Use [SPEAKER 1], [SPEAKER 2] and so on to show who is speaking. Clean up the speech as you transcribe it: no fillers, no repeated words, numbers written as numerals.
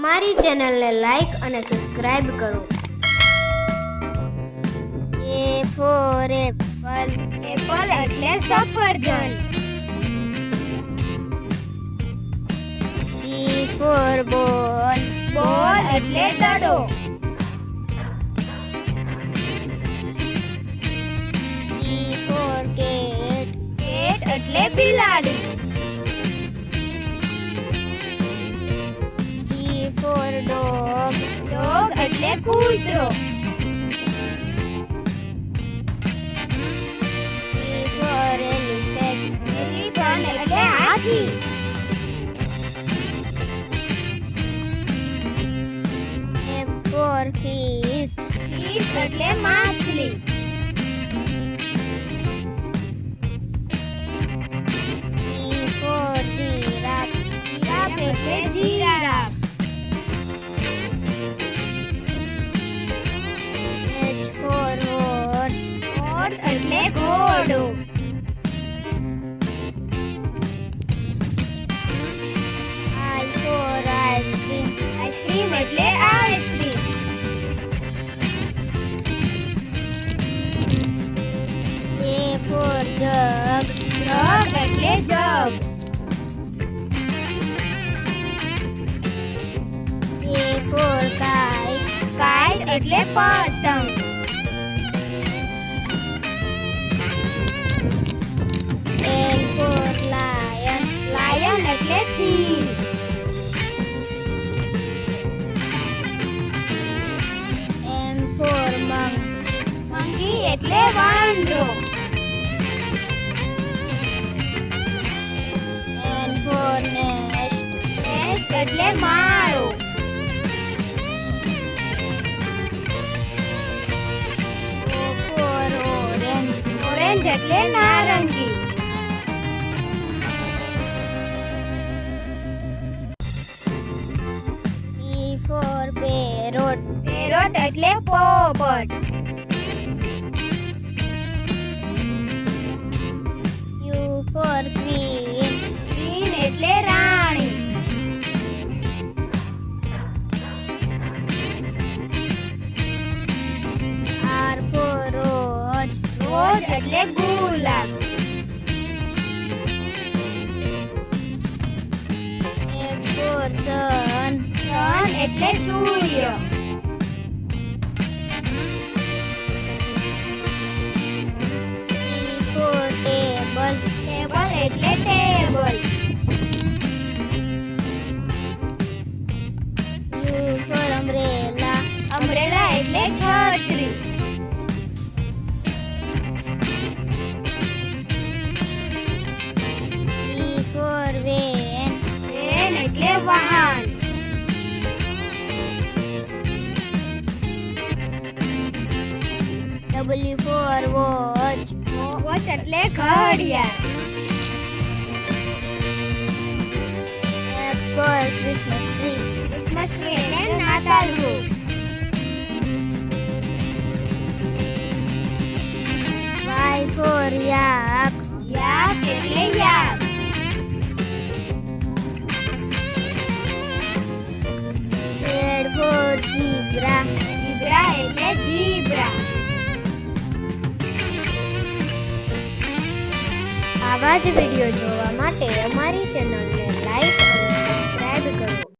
[SPEAKER 1] અમારી ચેનલને લાઈક અને સબસ્ક્રાઇબ કરો. A for apple,
[SPEAKER 2] એપલ એટલે સફરજન.
[SPEAKER 1] B for ball,
[SPEAKER 2] બોલ એટલે દડો.
[SPEAKER 1] C for cat,
[SPEAKER 2] કેટ એટલે બિલાડી.
[SPEAKER 1] D for dog,
[SPEAKER 2] ડોગ એટલે કૂતરો.
[SPEAKER 1] E for elephant,
[SPEAKER 2] એલિફન્ટ એટલે હાથી.
[SPEAKER 1] F for fish,
[SPEAKER 2] ફિશ એટલે માછલી.
[SPEAKER 1] E for giraffe,
[SPEAKER 2] જીરાફ એટલે giraffe.
[SPEAKER 1] H for horse,
[SPEAKER 2] horse એટલે ઘોડો.
[SPEAKER 1] I for ice cream,
[SPEAKER 2] ice cream એટલે આઈસ્ક્રીમ.
[SPEAKER 1] J for jug,
[SPEAKER 2] જગ એટલે જગ.
[SPEAKER 1] K for kite,
[SPEAKER 2] કાઇટ એટલે પતંગ.
[SPEAKER 1] L for lion,
[SPEAKER 2] લાયન એટલે સિંહ.
[SPEAKER 1] M for monk,
[SPEAKER 2] મંકી એટલે વાંદરો.
[SPEAKER 1] N for nest,
[SPEAKER 2] નેસ્ટ એટલે માળો.
[SPEAKER 1] O for orange,
[SPEAKER 2] ઓરેન્જ એટલે નારંગી.
[SPEAKER 1] P for parrot,
[SPEAKER 2] પેરોટ એટલે પોપટ.
[SPEAKER 1] U for queen,
[SPEAKER 2] ક્વીન એટલે રાણી.
[SPEAKER 1] R for rose,
[SPEAKER 2] રોજ એટલે ગુલાબ.
[SPEAKER 1] S for sun,
[SPEAKER 2] સન એટલે સૂર્ય.
[SPEAKER 1] T for table,
[SPEAKER 2] ટેબલ એટલે table.
[SPEAKER 1] U for umbrella,
[SPEAKER 2] umbrella એટલે છત્રી.
[SPEAKER 1] V for van,
[SPEAKER 2] વેન એટલે વાહન.
[SPEAKER 1] W for watch,
[SPEAKER 2] વોચ એટલે ઘડિયાળ.
[SPEAKER 1] X for Christmas tree,
[SPEAKER 2] Christmas tree એટલે નાતાલ વૃક્ષ.
[SPEAKER 1] Y for yak,
[SPEAKER 2] યાક એટલે yak.
[SPEAKER 1] Z for zebra,
[SPEAKER 2] zebra એટલે ઝીબ્રા.
[SPEAKER 1] આવા જ વિડીયો જોવા માટે અમારી ચેનલને લાઈક અને